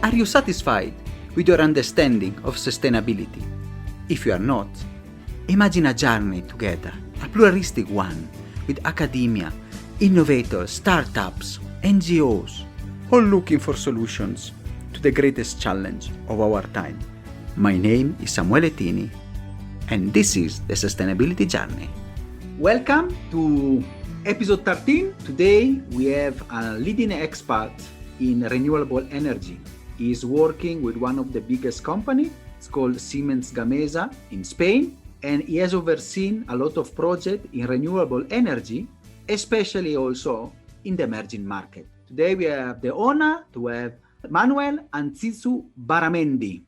Are you satisfied with your understanding of sustainability? If you are not, imagine a journey together, a pluralistic one, with academia, innovators, startups, NGOs, all looking for solutions to the greatest challenge of our time. My name is Samuel E.13, and this is the Sustainability Journey. Welcome to episode 13. Today we have a leading expert in renewable energy. He is working with one of the biggest companies. It's called Siemens Gamesa in Spain, and he has overseen a lot of projects in renewable energy, especially also in the emerging market. Today we have the honor to have Manuel Ancizu Beramendi.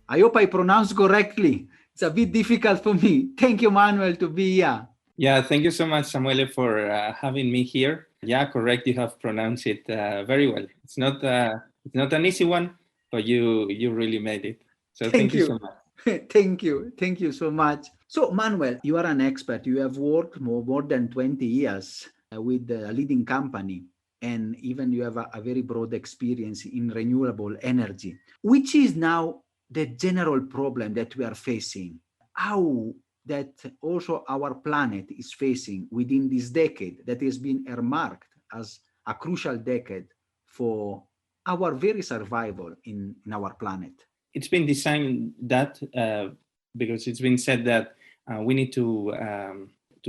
I hope I pronounced correctly. It's a bit difficult for me. Thank you, Manuel, to be here. Yeah, thank you so much, Samuel, for having me here. Yeah, correct. You have pronounced it very well. It's not an easy one, but you really made it. So thank you so much. Thank you so much. So, Manuel, you are an expert. You have worked more than 20 years with a leading company, and even you have a very broad experience in renewable energy, which is now the general problem that we are facing. How that also our planet is facing within this decade that has been earmarked as a crucial decade for our very survival in our planet. It's been designed that because it's been said that we need to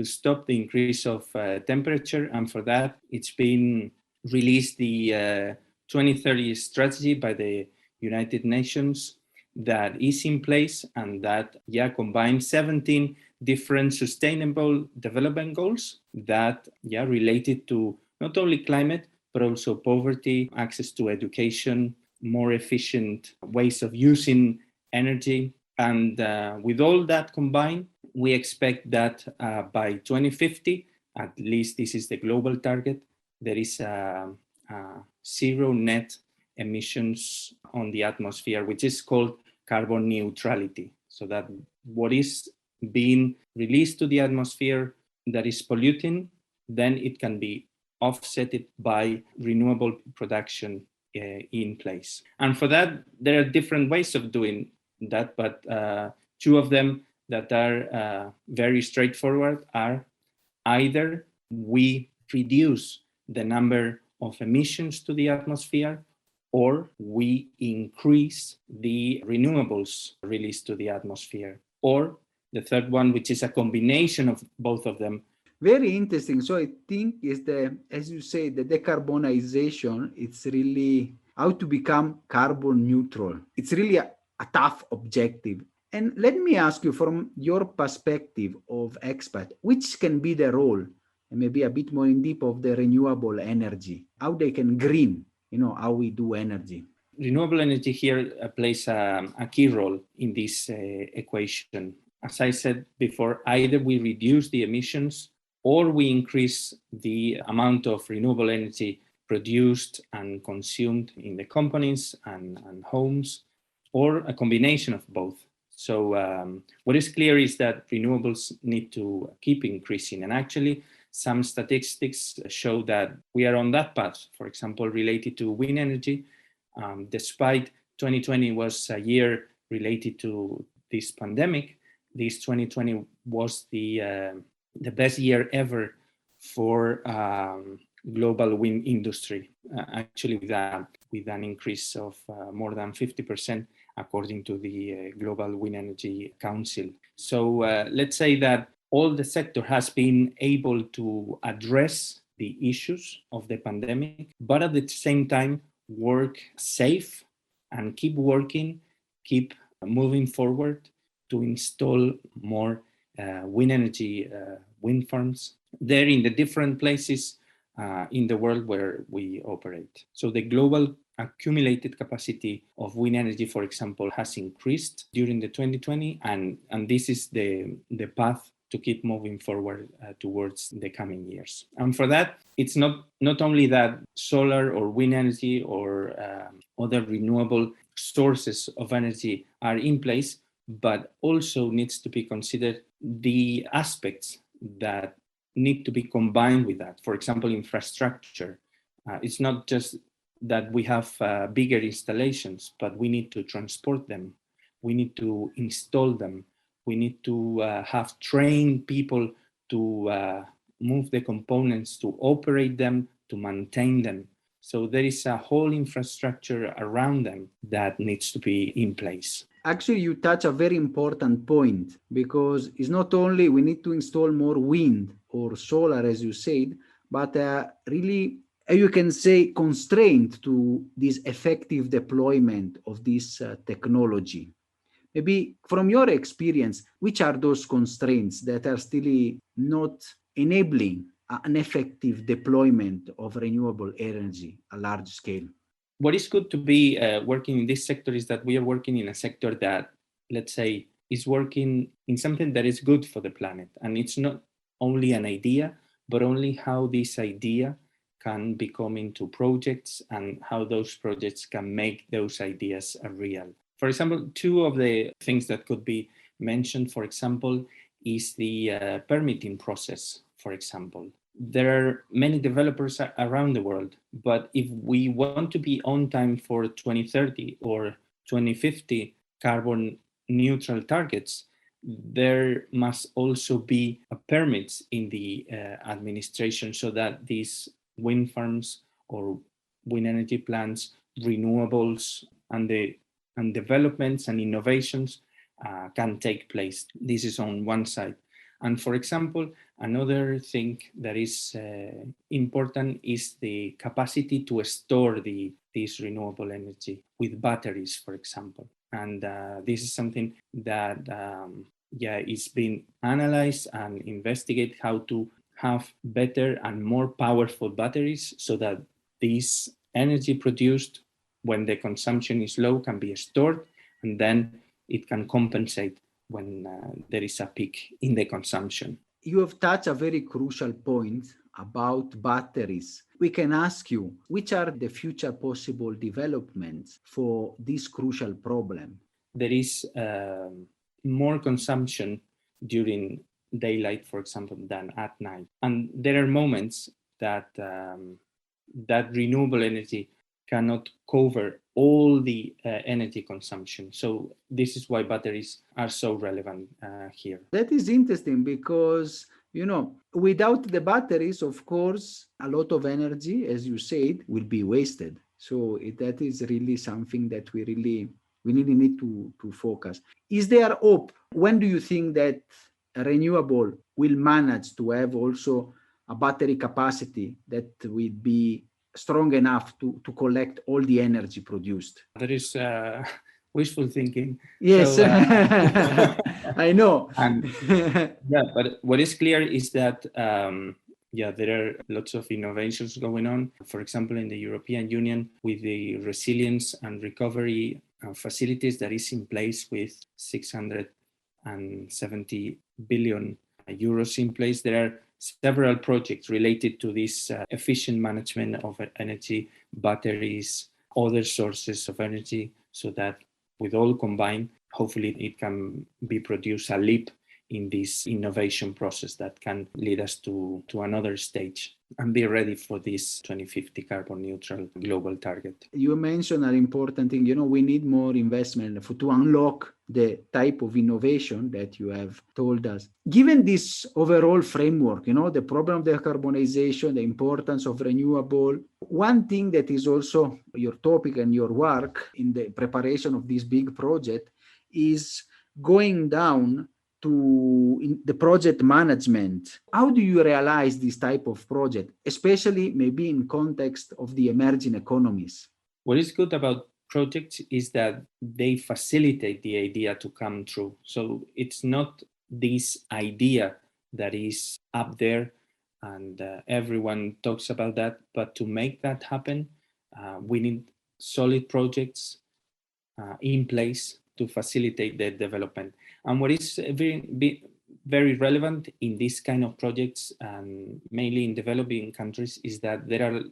stop the increase of temperature, and for that it's been released the 2030 strategy by the United Nations that is in place, and that combines 17 different sustainable development goals that related to not only climate but also poverty, access to education, more efficient ways of using energy. And with all that combined, we expect that by 2050, at least this is the global target, there is zero net emissions on the atmosphere, which is called carbon neutrality. So that what is being released to the atmosphere that is polluting, then it can be offset by renewable production in place. And for that, there are different ways of doing that, but two of them that are very straightforward are either we reduce the number of emissions to the atmosphere, or we increase the renewables released to the atmosphere, or the third one, which is a combination of both of them. Very interesting. So I think is as you say, the decarbonization, it's really how to become carbon neutral. It's really a tough objective. And let me ask you, from your perspective of expert, which can be the role, and maybe a bit more in deep, of the renewable energy, how they can green, how we do energy. Renewable energy here plays a key role in this equation. As I said before, either we reduce the emissions or we increase the amount of renewable energy produced and consumed in the companies and homes, or a combination of both. So what is clear is that renewables need to keep increasing. And actually, some statistics show that we are on that path. For example, related to wind energy, despite 2020 was a year related to this pandemic, this 2020 was the best year ever for global wind industry, actually with an increase of more than 50% according to the Global Wind Energy Council. So let's say that all the sector has been able to address the issues of the pandemic, but at the same time work safe and keep working, keep moving forward to install more wind energy wind farms there in the different places in the world where we operate. So the global accumulated capacity of wind energy, for example, has increased during the 2020, and this is the path to keep moving forward towards the coming years. And for that, it's not only that solar or wind energy or other renewable sources of energy are in place, but also needs to be considered the aspects that need to be combined with that. For example, infrastructure. It's not just that we have bigger installations, but we need to transport them. We need to install them. We need to have trained people to move the components, to operate them, to maintain them. So there is a whole infrastructure around them that needs to be in place. Actually, you touch a very important point, because it's not only we need to install more wind or solar, as you said, but really, you can say, constraint to this effective deployment of this technology. Maybe from your experience, which are those constraints that are still not enabling an effective deployment of renewable energy at large scale? What is good to be working in this sector is that we are working in a sector that, let's say, is working in something that is good for the planet. And it's not only an idea, but only how this idea can become into projects and how those projects can make those ideas real. For example, two of the things that could be mentioned, for example, is the permitting process, for example. There are many developers around the world, but if we want to be on time for 2030 or 2050 carbon neutral targets, there must also be permits in the administration so that these wind farms or wind energy plants, renewables, and developments and innovations can take place. This is on one side. And for example, another thing that is important is the capacity to store this renewable energy with batteries, for example. And this is something that is being analyzed and investigated, how to have better and more powerful batteries so that this energy produced when the consumption is low can be stored, and then it can compensate when there is a peak in the consumption. You have touched a very crucial point about batteries. We can ask you, which are the future possible developments for this crucial problem? There is more consumption during daylight, for example, than at night. And there are moments that that renewable energy cannot cover all the energy consumption. So this is why batteries are so relevant here. That is interesting because, without the batteries, of course, a lot of energy, as you said, will be wasted. So that is really something that we really need to focus. Is there hope? When do you think that renewable will manage to have also a battery capacity that will be strong enough to collect all the energy produced? There is wishful thinking. Yes, so, I know. But what is clear is that there are lots of innovations going on. For example, in the European Union, with the resilience and recovery facilities that is in place with 670 billion euros in place, there are several projects related to this efficient management of energy, batteries, other sources of energy, so that with all combined, hopefully it can be produced a leap in this innovation process that can lead us to another stage and be ready for this 2050 carbon neutral global target. You mentioned an important thing, we need more investment to unlock the type of innovation that you have told us. Given this overall framework, the problem of decarbonization, the importance of renewable, one thing that is also your topic and your work in the preparation of this big project is going down to the project management. How do you realize this type of project, especially maybe in context of the emerging economies? What is good about projects is that they facilitate the idea to come true. So it's not this idea that is up there and everyone talks about that, but to make that happen, we need solid projects in place to facilitate the development. And what is very relevant in this kind of projects, and mainly in developing countries, is that there are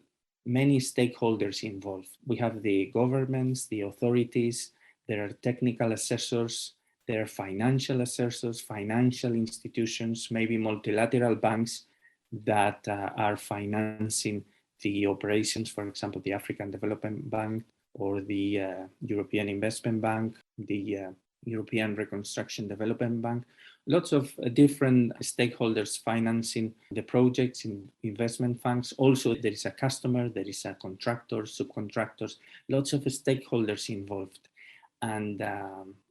many stakeholders involved. We have the governments, the authorities, there are technical assessors, there are financial assessors, financial institutions, maybe multilateral banks that are financing the operations, for example, the African Development Bank or the European Investment Bank, the European Reconstruction Development Bank, lots of different stakeholders financing the projects in investment funds. Also, there is a customer, there is a contractor, subcontractors, lots of stakeholders involved. And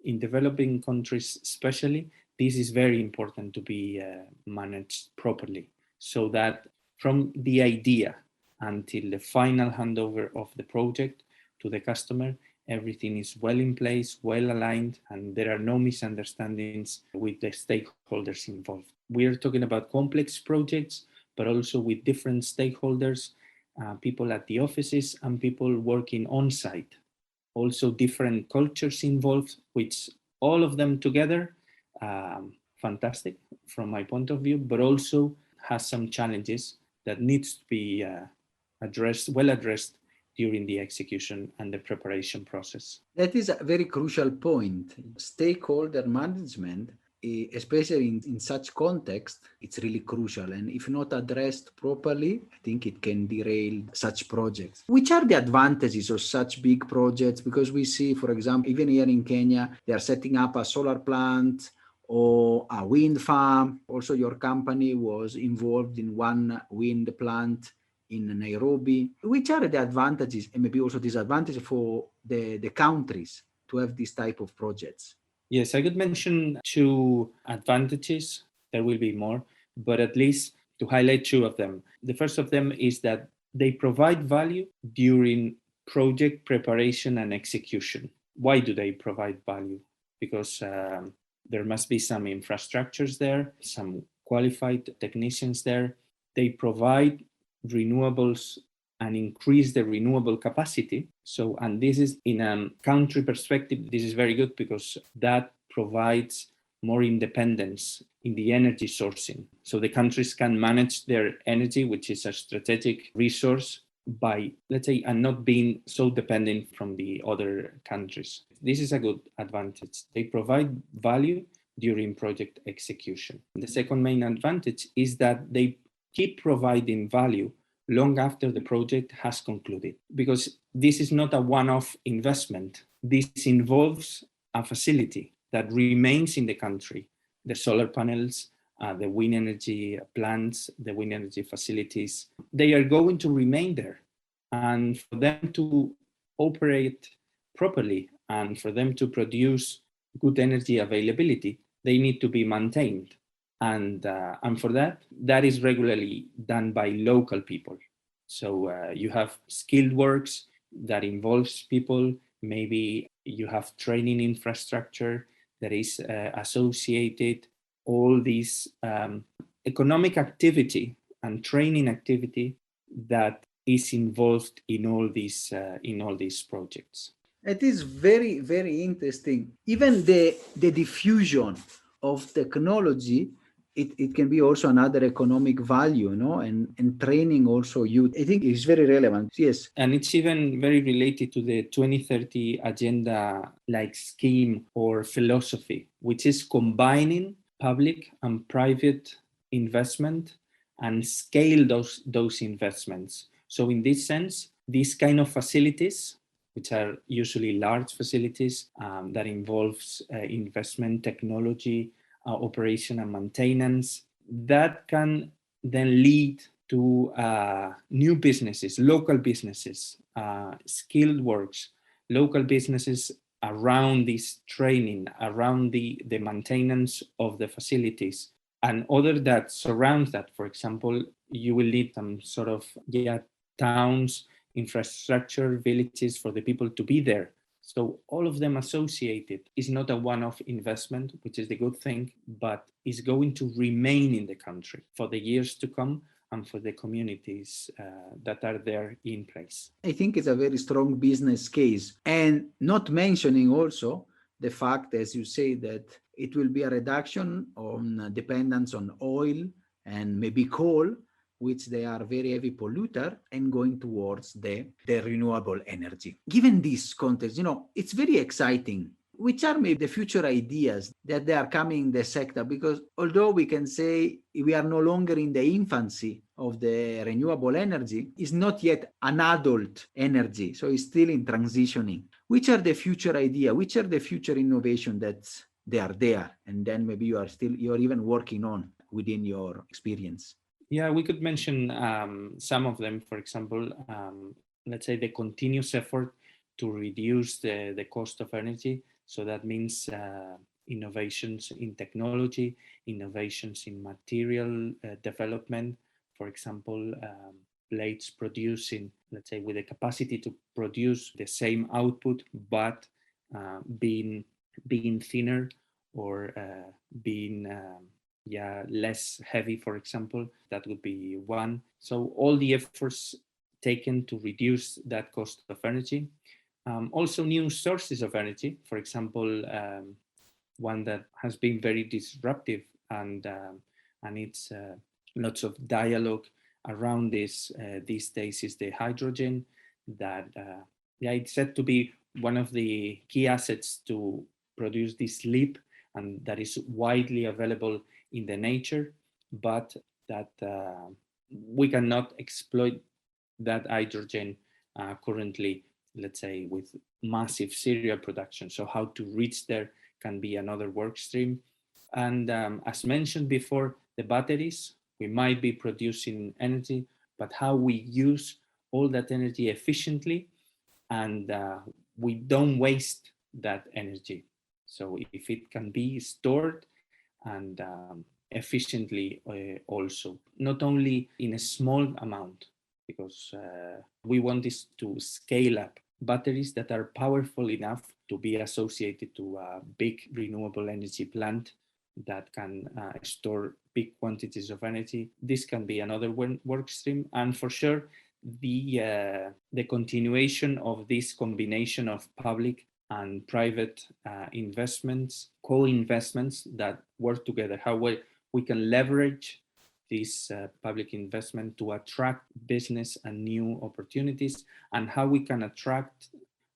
in developing countries especially, this is very important to be managed properly, so that from the idea until the final handover of the project to the customer, everything is well in place, well aligned, and there are no misunderstandings with the stakeholders involved. We are talking about complex projects, but also with different stakeholders, people at the offices and people working on site. Also different cultures involved, which all of them together, fantastic from my point of view, but also has some challenges that needs to be well addressed during the execution and the preparation process. That is a very crucial point. Stakeholder management, especially in such context, it's really crucial. And if not addressed properly, I think it can derail such projects. Which are the advantages of such big projects? Because we see, for example, even here in Kenya, they are setting up a solar plant or a wind farm. Also, your company was involved in one wind plant in Nairobi. Which are the advantages and maybe also disadvantages for the countries to have this type of projects? Yes, I could mention two advantages. There will be more, but at least to highlight two of them. The first of them is that they provide value during project preparation and execution. Why do they provide value? Because there must be some infrastructures there, some qualified technicians there. They provide renewables and increase the renewable capacity. So, and this is in a country perspective, this is very good because that provides more independence in the energy sourcing. So the countries can manage their energy, which is a strategic resource, by, let's say, and not being so dependent from the other countries. This is a good advantage. They provide value during project execution. The second main advantage is that they keep providing value long after the project has concluded, because this is not a one-off investment. This involves a facility that remains in the country. The solar panels, the wind energy plants, the wind energy facilities, they are going to remain there. And for them to operate properly and for them to produce good energy availability, they need to be maintained. And for that is regularly done by local people. So you have skilled works that involves people. Maybe you have training infrastructure that is associated. All these economic activity and training activity that is involved in all these projects. It is very, very interesting. Even the diffusion of technology, it can be also another economic value, and training also youth. I think it's very relevant. Yes. And it's even very related to the 2030 agenda like scheme or philosophy, which is combining public and private investment and scale those investments. So in this sense, these kind of facilities, which are usually large facilities that involves investment, technology, operation and maintenance, that can then lead to new businesses, local businesses, skilled works, local businesses around this training, around the maintenance of the facilities, and other that surrounds that. For example, you will need some sort of towns, infrastructure, villages for the people to be there. So all of them associated is not a one-off investment, which is the good thing, but is going to remain in the country for the years to come and for the communities that are there in place. I think it's a very strong business case. And not mentioning also the fact, as you say, that it will be a reduction on dependence on oil and maybe coal, which they are very heavy polluter, and going towards the renewable energy. Given this context, it's very exciting. which are maybe the future ideas that they are coming in the sector? Because although we can say we are no longer in the infancy of the renewable energy, it's not yet an adult energy, so it's still in transitioning. Which are the future idea? Which are the future innovation that they are there, and then maybe you're even working on within your experience? Yeah, we could mention some of them. For example, let's say the continuous effort to reduce the cost of energy. So that means innovations in technology, innovations in material development. For example, blades producing, let's say, with the capacity to produce the same output, but being thinner or being less heavy, for example. That would be one. So all the efforts taken to reduce that cost of energy. Also new sources of energy, for example, one that has been very disruptive and it's lots of dialogue around this these days is the hydrogen that it's said to be one of the key assets to produce this leap, and that is widely available in the nature, but that we cannot exploit that hydrogen currently, let's say, with massive serial production. So how to reach there can be another work stream. And as mentioned before, the batteries, we might be producing energy, but how we use all that energy efficiently and we don't waste that energy. So if it can be stored and efficiently also, not only in a small amount, because we want this to scale up. Batteries that are powerful enough to be associated to a big renewable energy plant that can store big quantities of energy. This can be another work stream. And for sure, the continuation of this combination of public and private investments, co-investments that work together, how we can leverage this public investment to attract business and new opportunities, and how we can attract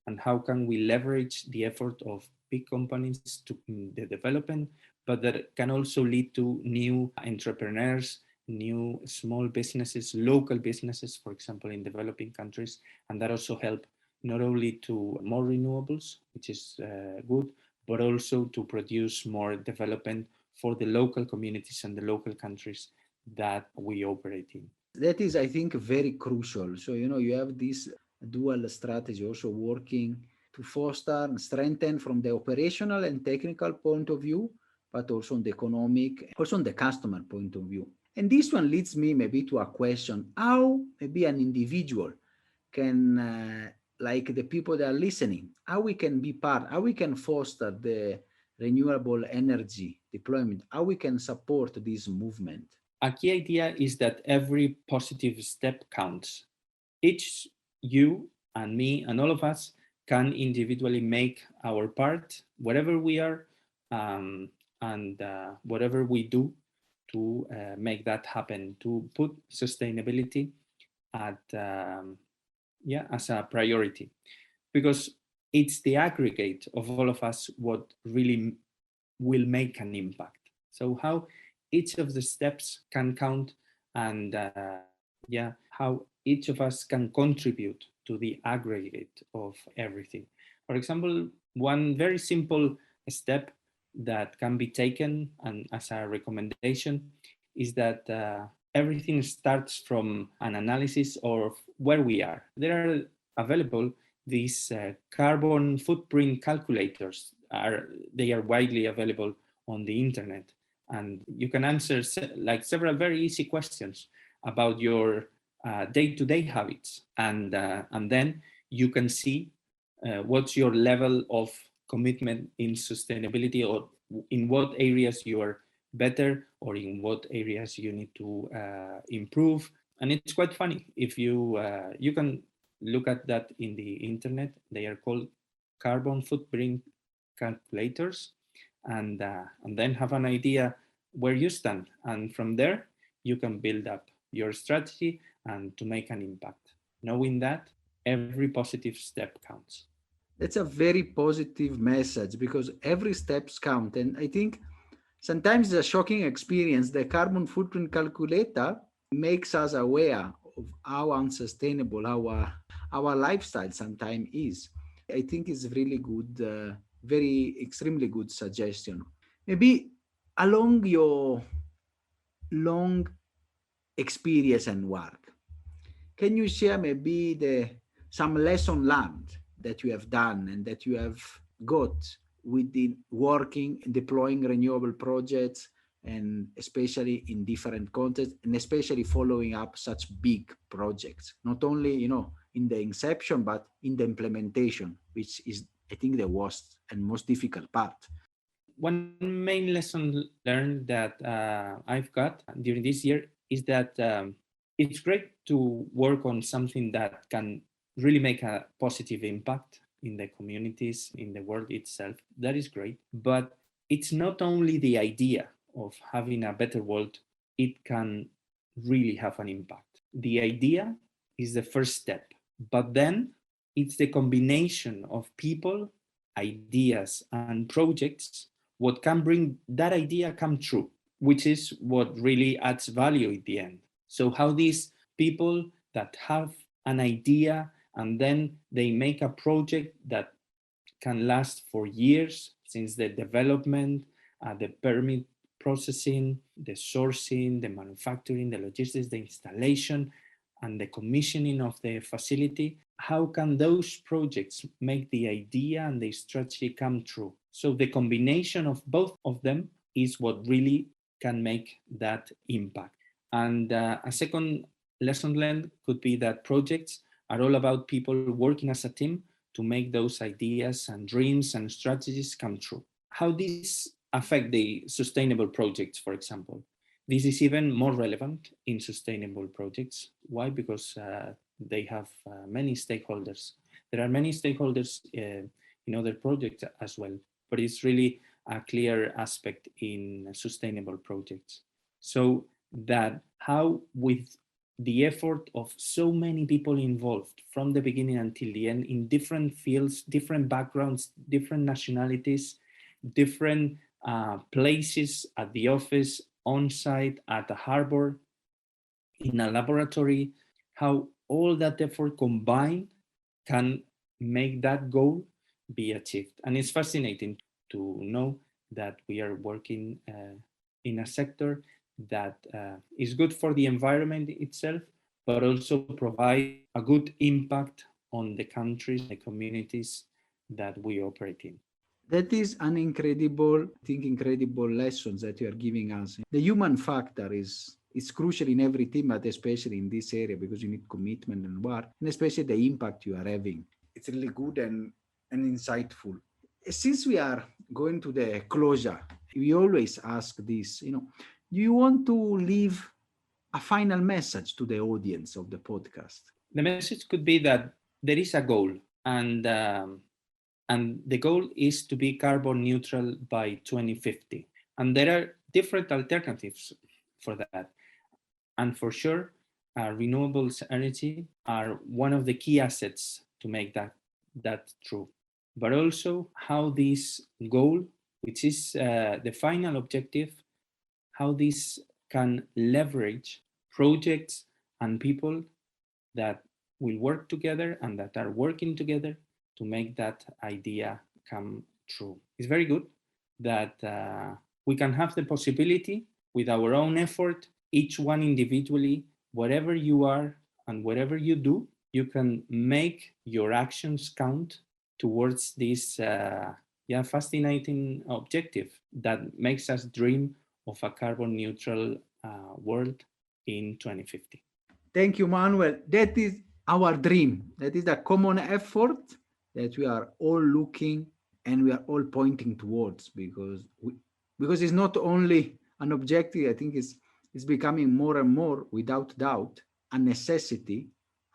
and how can we leverage the effort of big companies to the development, but that can also lead to new entrepreneurs, new small businesses, local businesses, for example, in developing countries, and that also help not only to more renewables, which is good, but also to produce more development for the local communities and the local countries that we operate in. That is, I think, very crucial. So, you have this dual strategy also working to foster and strengthen from the operational and technical point of view, but also on the economic, also on the customer point of view. And this one leads me maybe to a question: how maybe an individual can, like the people that are listening, how we can be part, how we can foster the renewable energy deployment, how we can support this movement? A key idea is that every positive step counts. Each, you and me and all of us, can individually make our part, wherever we are, and whatever we do to make that happen, to put sustainability at as a priority, because it's the aggregate of all of us what really will make an impact. So how each of the steps can count, and how each of us can contribute to the aggregate of everything. For example, one very simple step that can be taken and as a recommendation is that everything starts from an analysis of where we are. There are available these carbon footprint calculators. They are widely available on the internet, and you can answer like several very easy questions about your day-to-day habits, and then you can see what's your level of commitment in sustainability, or in what areas you are better, or in what areas you need to improve. And it's quite funny. If you you can look at that in the internet. They are called carbon footprint calculators, and then have an idea where you stand, and from there you can build up your strategy and to make an impact, knowing that every positive step counts. That's a very positive message because every steps count. And I think sometimes it's a shocking experience. The carbon footprint calculator makes us aware of how unsustainable our lifestyle sometimes is. I think it's really good, very extremely good suggestion. Maybe along your long experience and work, can you share maybe some lesson learned that you have done and that you have got within working and deploying renewable projects, and especially in different contexts, and especially following up such big projects, not only in the inception but in the implementation, which is I think the worst and most difficult part. One main lesson learned that I've got during this year is that it's great to work on something that can really make a positive impact in the communities, in the world itself. That is great. But it's not only the idea of having a better world, it can really have an impact. The idea is the first step, but then it's the combination of people, ideas, and projects what can bring that idea come true, which is what really adds value at the end. So how these people that have an idea and then they make a project that can last for years, since the development, the permit processing, the sourcing, the manufacturing, the logistics, the installation, and the commissioning of the facility. How can those projects make the idea and the strategy come true? So the combination of both of them is what really can make that impact. And a second lesson learned could be that projects are all about people working as a team to make those ideas and dreams and strategies come true. How this affect the sustainable projects, for example? This is even more relevant in sustainable projects. Why? Because they have many stakeholders. There are many stakeholders in other projects as well, but it's really a clear aspect in sustainable projects. So that how with the effort of so many people involved from the beginning until the end in different fields, different backgrounds, different nationalities, different places at the office, on site, at the harbor, in a laboratory, how all that effort combined can make that goal be achieved. And it's fascinating to know that we are working in a sector that is good for the environment itself, but also provide a good impact on the countries, the communities that we operate in. That is an incredible, I think, incredible lessons that you are giving us. The human factor is crucial in every team, but especially in this area because you need commitment and work, and especially the impact you are having. It's really good and insightful. Since we are going to the closure, we always ask this, do you want to leave a final message to the audience of the podcast? The message could be that there is a goal, and the goal is to be carbon neutral by 2050. And there are different alternatives for that. And for sure, renewable energy are one of the key assets to make that true. But also how this goal, which is the final objective, how this can leverage projects and people that will work together and that are working together to make that idea come true. It's very good that we can have the possibility with our own effort, each one individually, whatever you are and whatever you do, you can make your actions count towards this fascinating objective that makes us dream of a carbon neutral world in 2050. Thank you, Manuel. That is our dream. That is the common effort that we are all looking and we are all pointing towards because it's not only an objective. I think it's becoming more and more, without doubt, a necessity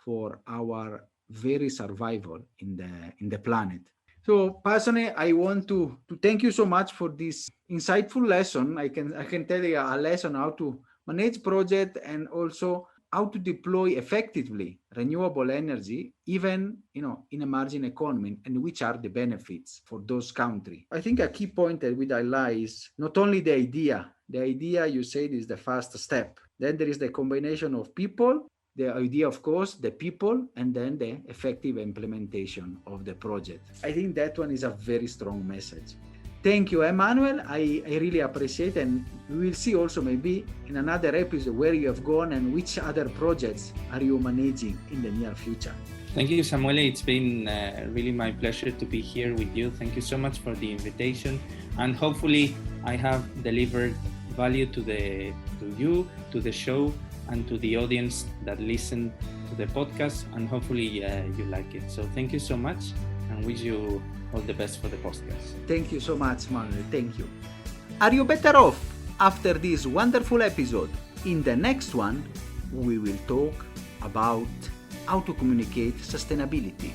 for our very survival in the planet. So personally, I want to thank you so much for this insightful lesson. I can tell you a lesson how to manage project and also how to deploy effectively renewable energy, even in emerging economy, and which are the benefits for those countries. I think a key point that we highlight is not only the idea. The idea you said is the first step. Then there is the combination of people, the idea, of course, the people, and then the effective implementation of the project. I think that one is a very strong message. Thank you, Manuel. I really appreciate it. And we will see also maybe in another episode where you have gone and which other projects are you managing in the near future. Thank you, Samuele. It's been really my pleasure to be here with you. Thank you so much for the invitation. And hopefully I have delivered value to you, to the show, and to the audience that listen to the podcast. And hopefully you like it. So thank you so much, and wish you all the best for the podcast. Thank you so much, Manuel. Thank you. Are you better off after this wonderful episode? In the next one, we will talk about how to communicate sustainability.